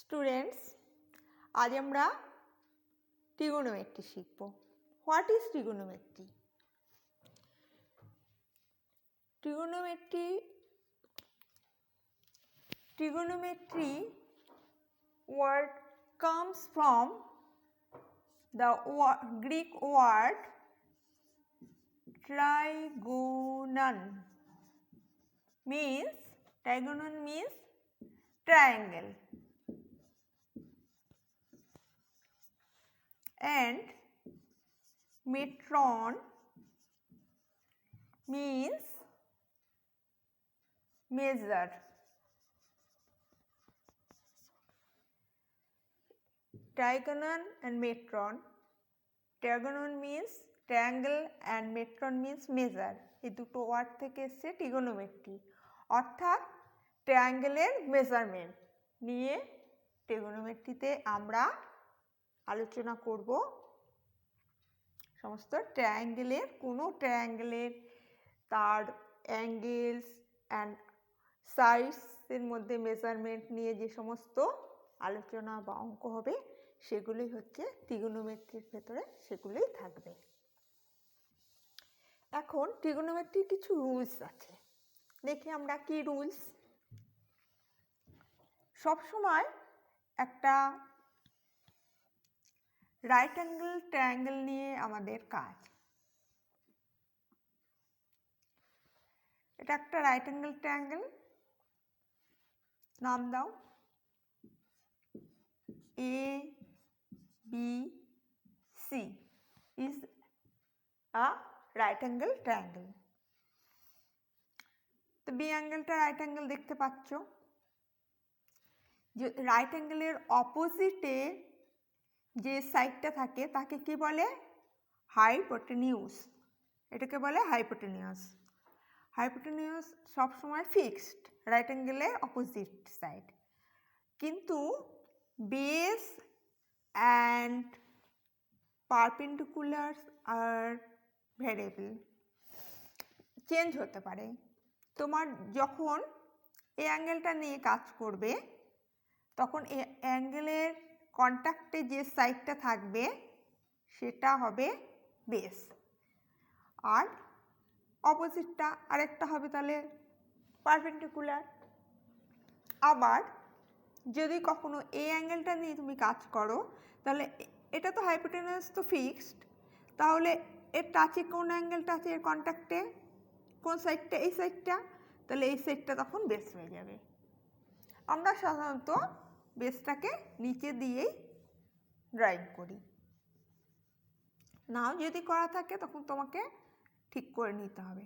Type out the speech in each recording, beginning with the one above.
Students, আজ আমরা trigonometry শিখব। What is trigonometry? Trigonometry word comes from the Greek word trigonon means triangle, and metron means measure. Trigonon and metron. Trigonon means triangle and metron means measure. এই দুটো word থেকে এসছে trigonometry, অর্থাৎ ট্রায়াঙ্গেলের measurement নিয়ে ট্রিগোনোমেট্রিতে আমরা আলোচনা করব। সমস্ত ট্রায়াঙ্গেলের তার অ্যাঙ্গেলস অ্যান্ড সাইডসের মধ্যে মেজারমেন্ট নিয়ে যে সমস্ত আলোচনা বা অঙ্ক হবে সেগুলোই হচ্ছে ট্রিগোনোমেট্রির ভেতরে, সেগুলোই থাকবে। এখন ট্রিগোনোমেট্রির কিছু রুলস আছে, দেখি আমরা কি রুলস। সবসময় একটা রাইট অ্যাঙ্গেল ট্রায়াঙ্গেল নিয়ে আমাদের কাজ। এটা একটা রাইট অ্যাঙ্গেল ট্রায়াঙ্গেল, নাম দাও ABC is a right angle triangle. তো বি অ্যাঙ্গেলটা রাইট অ্যাঙ্গেল দেখতে পাচ্ছ। যে রাইট অ্যাঙ্গেলের অপোজিটে যে সাইডটা থাকে তাকে কি বলে? হাইপোটেনিউস। এটাকে বলে হাইপোটেনিউস। হাইপোটেনিউস সবসময় ফিক্সড, রাইট অ্যাঙ্গেলের অপোজিট সাইড। কিন্তু base and perpendiculars are variable, change হতে পারে। তোমার যখন এই অ্যাঙ্গেলটা নিয়ে কাজ করবে তখন এই অ্যাঙ্গেলের কন্ট্যাক্টে যে সাইডটা থাকবে সেটা হবে বেস, আর অপোজিটটা আরেকটা হবে তাহলে পারপেন্ডিকুলার। আবার যদি কখনো এই অ্যাঙ্গেলটা নিয়ে তুমি কাজ করো তাহলে এটা তো হাইপোটেনিউস তো ফিক্সড, তাহলে এর টাচে কোন অ্যাঙ্গেলটা আছে, এর কন্ট্যাক্টে কোন সাইডটা? এই সাইডটা, তাহলে এই সাইডটা তখন বেস হয়ে যাবে। আমরা সাধারণত বেসটাকে নিচে দিয়েই ড্রয়িং করি, নাও যদি করা থাকে তখন তোমাকে ঠিক করে নিতে হবে।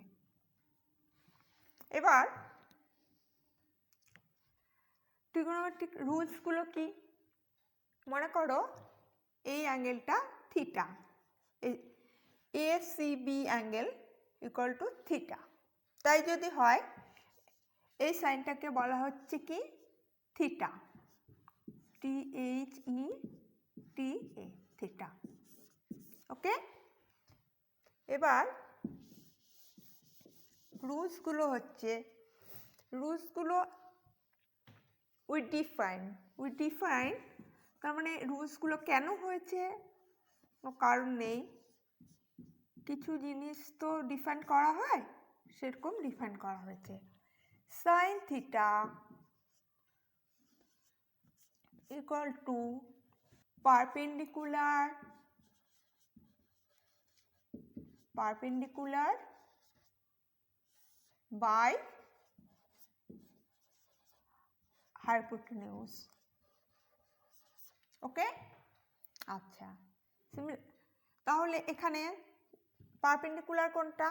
এবার ট্রিগোনোমেট্রিক রুলসগুলো কি? মনে করো এই অ্যাঙ্গেলটা theta, ACB angle equal to theta. তাই যদি হয় এই সাইনটাকে বলা হচ্ছে কি? Theta, THETA, theta. ওকে, এবার রুলসগুলো উই ডিফাইন। তার মানে রুলসগুলো কেন হয়েছে? কোনো কারণ নেই, কিছু জিনিস তো ডিফাইন করা হয়, সেরকম ডিফাইন করা হয়েছে। Sine theta equal to perpendicular by hypotenuse. Okay, আচ্ছা। তাহলে এখানে পারপেন্ডিকুলার কোনটা?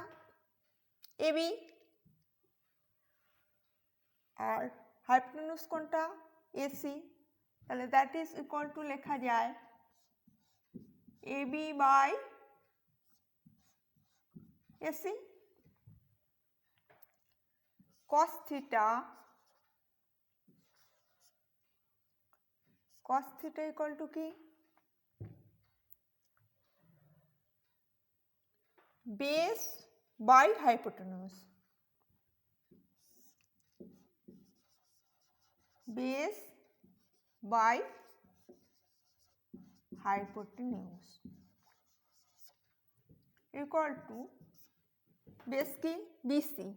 AB, আর হাইপোটেনিউস কোনটা? AC। তাহলে দ্যাট ইজ ইকুয়াল টু লেখা যায় AB by AC। cos theta equal to কি? Base by hypotenuse. Base by hypotenuse equal to base কি BC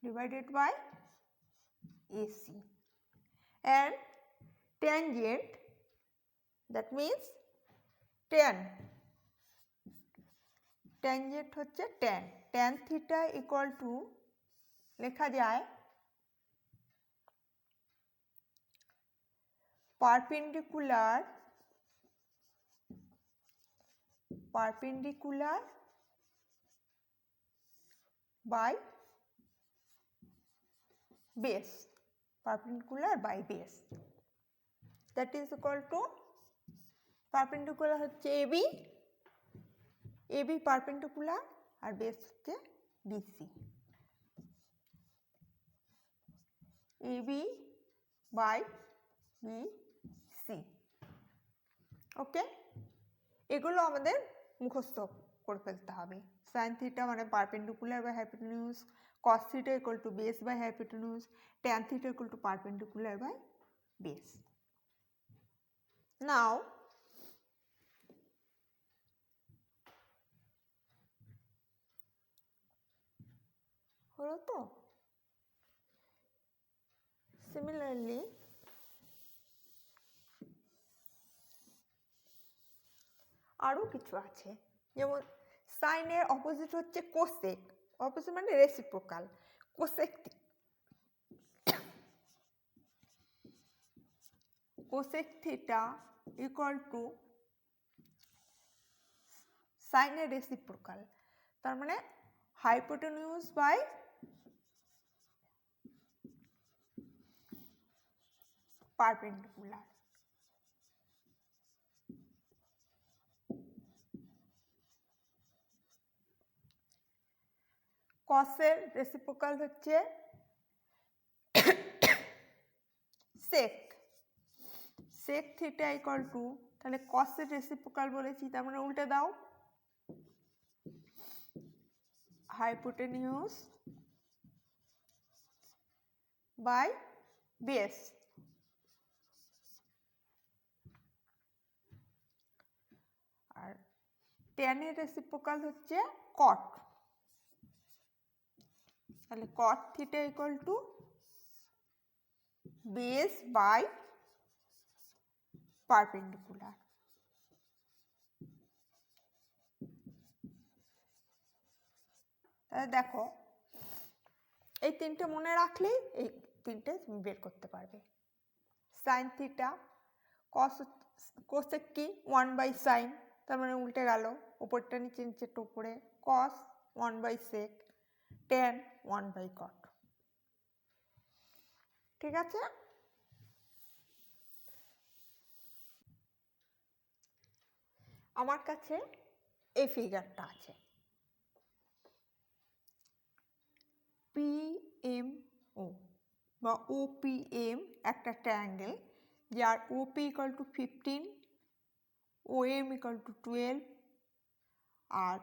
divided by AC and tangent that means tan tangent হচ্ছে tan theta equal to লেখা যায় perpendicular by base that is equal to perpendicular হচ্ছে AB perpendicular আর base হচ্ছে BC AB by BC ওকে এগুলো আমাদের মুখস্থ করে ফেলতে হবে sin theta মানে perpendicular by hypotenuse cos theta equal to base by hypotenuse tan theta equal to perpendicular by base now হলো তো similarly আরো কিছু আছে যেমন সাইন এর অপোজিট হচ্ছে কোসেক অপোজিট মানে reciprocal cosec theta equal to sine এর রেসিপ্রোকাল তার মানে হাইপোটেনিউজ বাই পারপেন্ডিকুলার কসের রেসিপ্রোকাল হচ্ছে সেক থিটা ইকুয়াল টু তাহলে কসের রেসিপ্রোকাল বলেছি তার মানে উল্টে দাও হাইপোটেনিউজ বাই বেস আর ট্যানের রেসিপ্রোকাল হচ্ছে কট তাহলে cot theta equal to base by perpendicular তাহলে দেখো এই তিনটে মনে রাখলেই এই তিনটে তুমি বের করতে পারবে সাইন থিটা কোসেক কি 1/sin তার মানে উল্টে গেল উপরটা নিচেরটা উপরে কস 1/sec tan 1/cot ঠিক আছে আমার কাছে এই ফিগারটা আছে PMO বা OPM একটা ট্রায়াঙ্গেল যার OP equal to 15 OM equal to 12 আর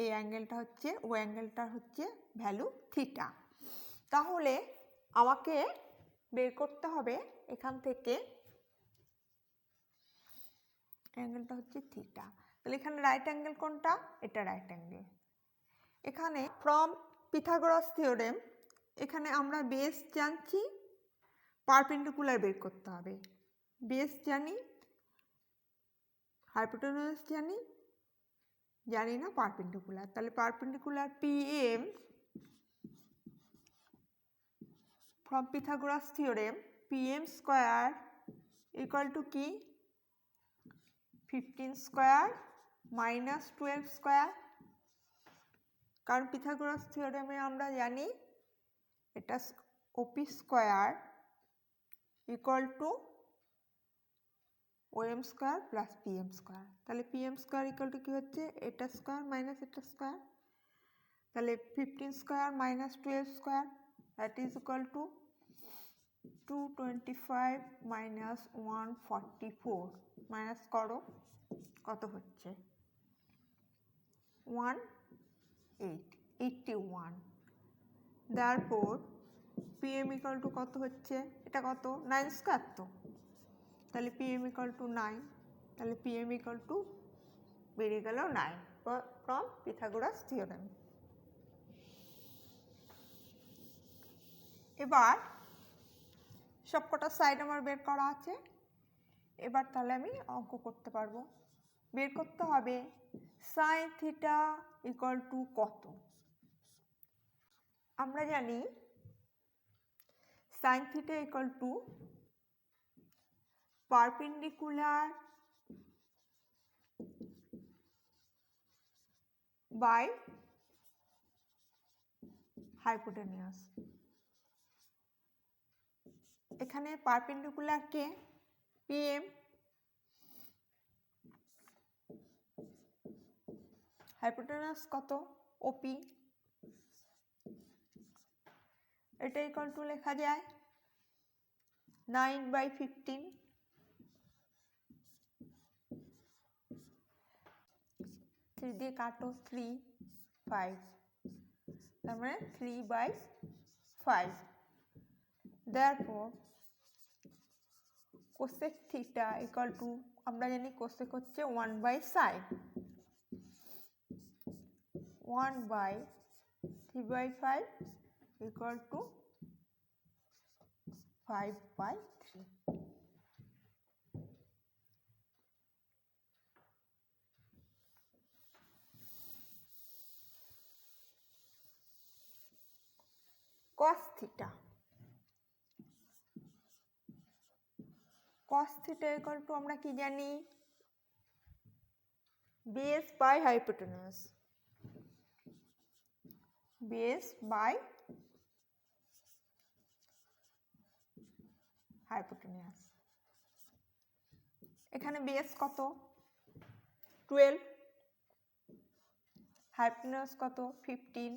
এই অ্যাঙ্গেলটা হচ্ছে ও অ্যাঙ্গেলটা হচ্ছে ভ্যালু থিটা তাহলে আমাকে বের করতে হবে এখান থেকে অ্যাঙ্গেলটা হচ্ছে থিটা তাহলে এখানে রাইট অ্যাঙ্গেল কোনটা এটা রাইট অ্যাঙ্গেল এখানে ফ্রম পিথাগোরাস থিওরেম এখানে আমরা বেস জানছি পারপেন্ডিকুলার বের করতে হবে বেস জানি হাইপোটেনিউজ জানি না পারপেন্ডিকুলার তাহলে perpendicular PM from Pythagoras theorem PM square equal to কি 15 স্কয়ার মাইনাস 12 স্কয়ার কারণ পিথাগোরাস থিওরেমে আমরা জানি এটা OP square equal to OM square plus PM square তাহলে PM স্কয়ার ইকুয়াল টু কি হচ্ছে এটা স্কয়ার মাইনাস এটা স্কয়ার তাহলে 15 square minus 12 square that is equal two 225 minus 144 minus করো কত হচ্ছে 81 therefore পিএম ইকুয়াল টু কত হচ্ছে, এটা কত 9 স্কয়ার, তো তাহলে পিএম ইকুয়াল টু 9, তাহলে পিএম ইকুয়াল টু বেরিয়ে গেল 9 ফ্রম পিথাগোরাস থিওরেম। এবার সবকটা সাইড আমার বের করা আছে, এবার তাহলে আমি অঙ্ক করতে পারবো। বের করতে হবে সাইন থিটা ইকুয়াল টু কত। আমরা জানি sine theta equal to perpendicular by hypotenuse. এখানে পারপেন্ডিকুলার কে পিএম, হাইপোটেনাস কত ওপি, এটা ইকুয়াল টু লেখা যায় 9/15, 3 দিয়ে কাটো 3, 5, তার মানে 3/5। therefore cosec theta equal to, আমরা জানি কোসেক হচ্ছে 1/sin, 1/3/5 equal to 5/3। cos theta, cos theta equal to আমরা কি জানি, base by hypotenuse, base by hypotenuse. এখানে বেস কত 12, হাইপোটেনিয়াস কত 15,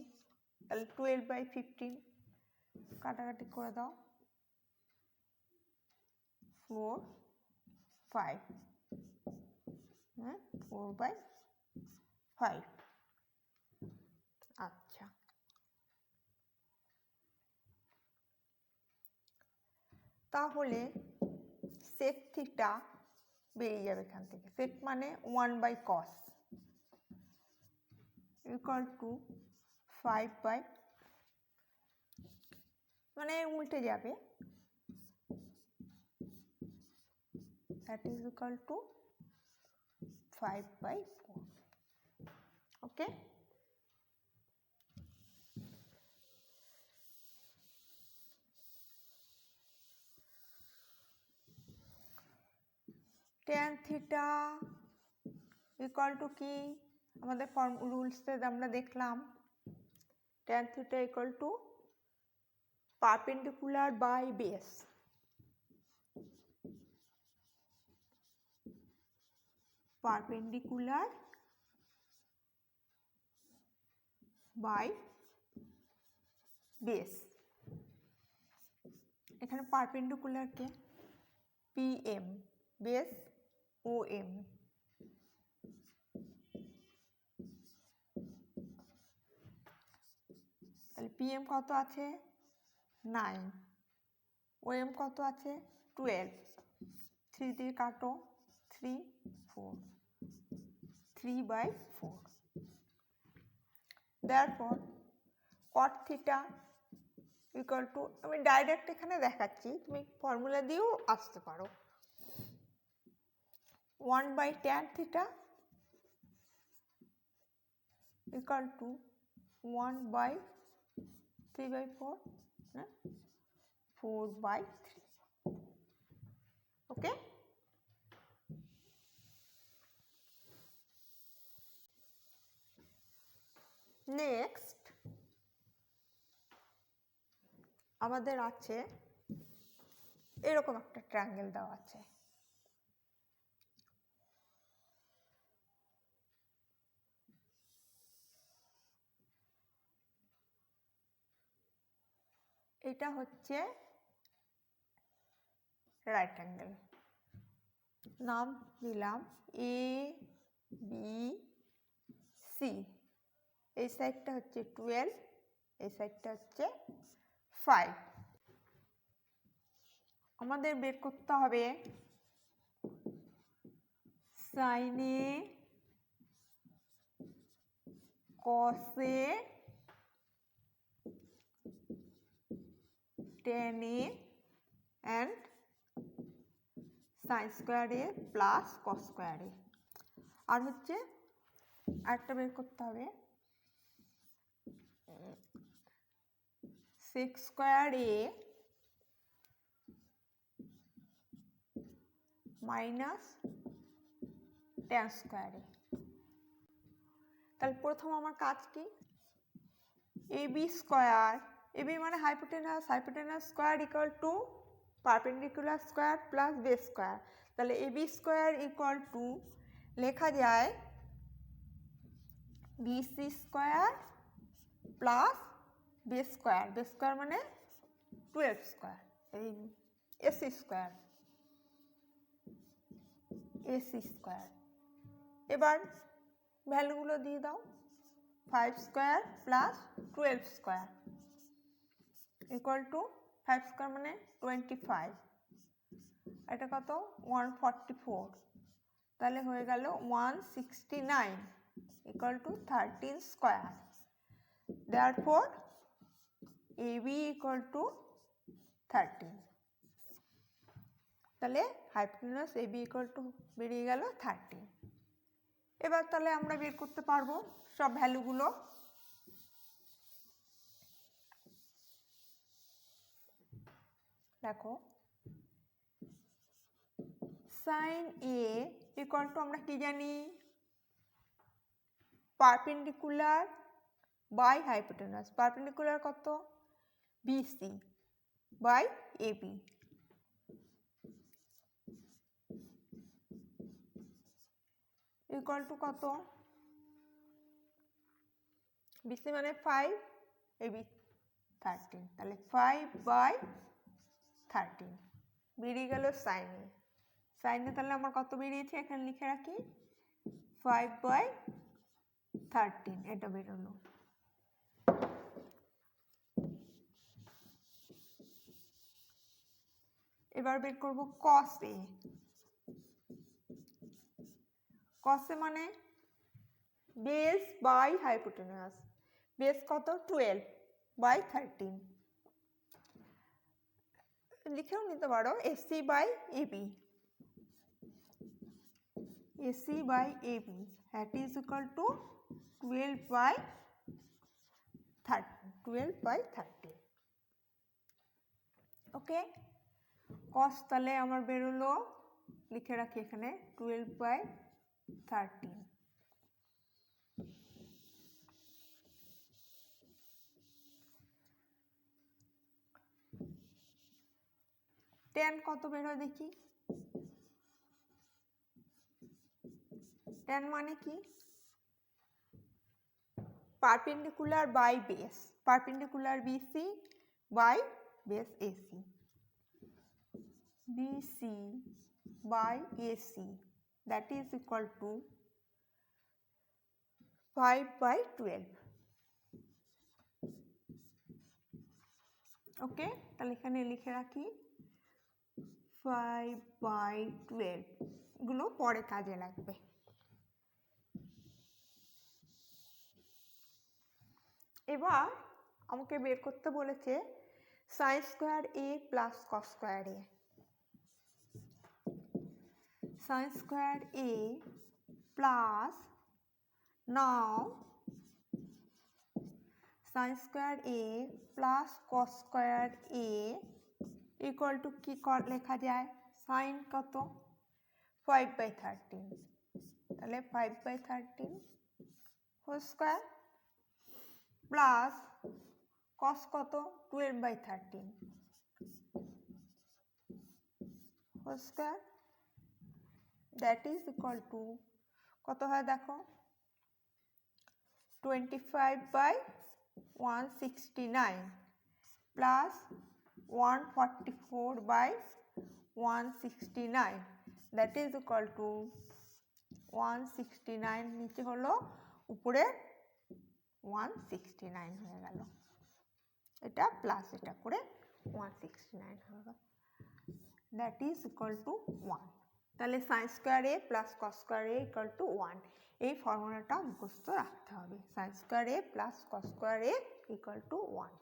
তাহলে 12/15 কাটাকাটি করে দাও, 4, 5, 4/5। আচ্ছা, তাহলে সেক থিটা বেরিয়ে যাবে এখান থেকে, সেক মানে 1/cos ইকুয়াল টু 5, মানে উল্টে যাবে, that is equal to 5/4। Okay, tan theta equal to কি, আমাদের রুলসে আমরা দেখলাম tan theta equal to perpendicular by base, perpendicular by base. এখানে পারপেন্ডিকুলার কে পিএম, বেস ওএম, তাহলে পিএম কত আছে 9, ওএম কত আছে 12, 3 দিয়ে কাটো 3, 4, 3/4। therefore cot theta equal two, আমি ডাইরেক্ট এখানে দেখাচ্ছি, তুমি ফর্মুলা দিয়েও আসতে পারো, 1/tan থিটা ইকুয়াল টু 1/3/4, 4/3। ওকে, নেক্সট আমাদের আছে এরকম একটা ট্রায়াঙ্গেল দেওয়া আছে, এটা হচ্ছে রাইট অ্যাঙ্গেল, নাম দিলাম ABC, এই সাইডটা হচ্ছে 12, এই সাইডটা হচ্ছে 5 আমাদের বের করতে হবে সাইনে কসে টেনে অ্যান্ড সাইন স্কোয়ারে প্লাস কস স্কোয়ারে। আর হচ্ছে আরেকটা বের করতে হবে সেক স্কোয়ারে মাইনাস ট্যান স্কোয়ারে। তাহলে প্রথম আমার কাজ কি, এবি স্কোয়ার, এবি মানে hypotenuse, hypotenuse square equal to perpendicular square plus base square. তাহলে এবি স্কোয়ার ইকুয়াল টু লেখা যায় BC square plus base square, base square মানে 12 স্কোয়ার, এই এসি স্কোয়ার, এসি স্কোয়ার। এবার ভ্যালুগুলো দিয়ে দাও, 5 square plus 12 square equal to 5 square মানে 25, এটা কত 144, তাহলে হয়ে গেল 169 equal to 13 square. Therefore AB equal to 13, তাহলে হাইপোটেনাস এবি ইকুয়াল টু বেরিয়ে গেল 13। এবার তাহলে আমরা বের করতে পারবো সব ভ্যালুগুলো। দেখো সাইন এ ইকুয়াল টু আমরা কি জানি, পারপেন্ডিকুলার বাই হাইপোটেনাস, পারপেন্ডিকুলার কত BC by AB equal to কত, বিসি মানে 5, এবি 13, তাহলে 5/13 বেরিয়ে গেল সাইনে। সাইনে তাহলে আমার কত বেরিয়েছে এখানে লিখে রাখি, 5/13 এটা বেরোলো। এবার বের করবো কস এ। কস এ মানে বেস বাই হাইপোটেনাস, বেস কত 12/13, লিখেও নিতে পারো AC by AB, AC by AB that is equal to 12/13। Okay, cos তাহলে আমার বেরোলো, লিখে রাখি এখানে 12/13। ট্যান কত বেরোয় দেখি, ট্যান মানে কি, perpendicular by base, perpendicular BC by base AC, BC by AC that is equal to 5/12। Okay, তাহলে এখানে লিখে রাখি 5/12, এগুলো পরে কাজে লাগবে। এবার আমাকে বের করতে বলেছে sign square A plus cos square A. Sign square A plus, now sign square A plus cos square A equal to কি লেখা যায়, সাইন কত 5/13, তাহলে 5/13 হোল স্কোয়ার প্লাস কস কত 12/13 whole square that is equal to কত হয় দেখো 25/169 plus 144/169 that is equal to 169, নিচে হলো উপরে 169 হয়ে গেল। এটা প্লাস এটা করে 169 হবে, দ্যাট ইজ ইকুয়াল টু 1। তাহলে sign square A plus cos square A equal to 1, এই ফর্মুলাটা মুখস্থ রাখতে হবে। Sign square A plus cos square A equal to 1।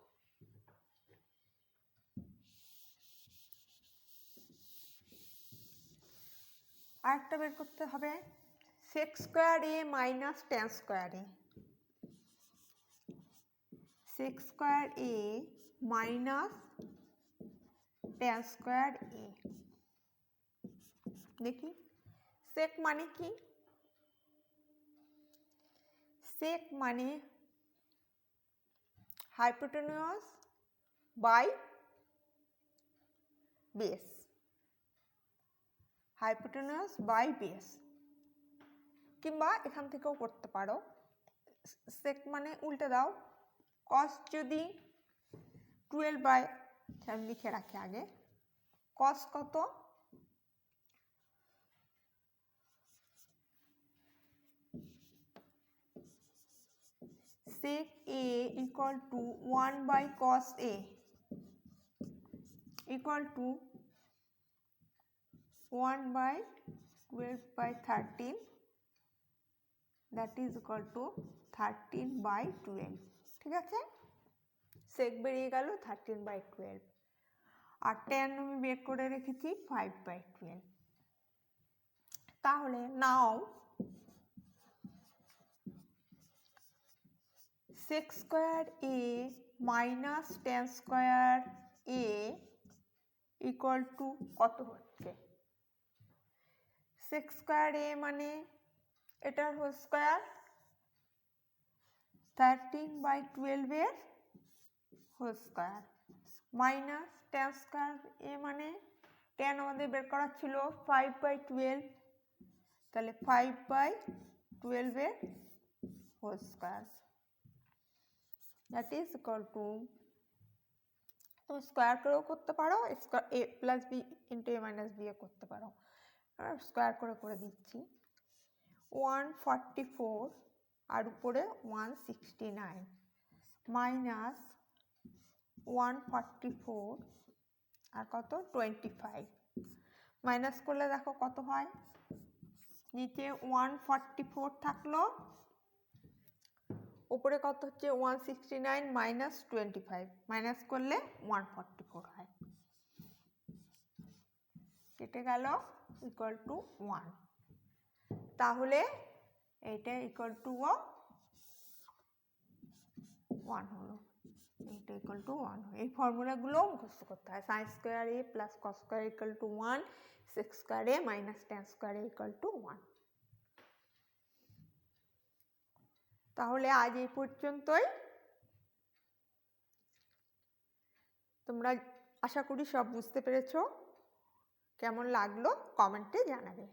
আরেকটা বের করতে হবে, সেক square A minus tan square A, sec square A minus tan square এ। দেখি সেক মানে কি? সেক মানে হাইপোটেনিউস বাই বেস, হাইপোটেনিউস বাই বেস, কিংবা এখান থেকেও করতে পারো। সেক মানে উল্টে দাও, কস যদি 12 বাই, আমি লিখে রাখি আগে, কস কত? sec a equal to 1 by cos a equal to 1 by 12 by 13, that is equal to 13 by 12। ঠিক আছে, sec বেরিয়ে গেল 13 by 12, আর tan আমি বের করে রেখেছি 5 by 12। তাহলে নাও sec square a minus tan square a equal to কত হচ্ছে? sec স্কোয়ার a মানে এটার হোল স্কোয়ার, 13 বাই 12 এর whole square, minus tan square a মানে tan আমাদের বের করা ছিল 5 বাই 12, তাহলে 5 বাই 12 এর whole square, that is equal to, তুমি স্কোয়ার করেও করতে পারো, A plus B into A minus B করতে পারো, স্কোয়ার করে দিচ্ছি, 144 আর উপরে 169 মাইনাস 144 আর কত 25, মাইনাস করলে দেখো কত হয়, নিচে 144 থাকলো, উপরে কত হচ্ছে 169 মাইনাস 25, মাইনাস করলে 144 হয়, কেটে গেল, ইকুয়াল টু 1। তাহলে এইটা ইকুয়াল টু 1 হলো, এইটা ইকুয়াল টু 1 হলো। এই ফর্মুলাগুলো মুখস্থ করতে হয়, sine square A plus cos square equal to 1, sec square A minus tan square A equal to 1। তাহলে আজ এই পর্যন্তই। তোমরা আশা করি সব বুঝতে পেরেছো। কেমন লাগলো কমেন্টে জানাবে।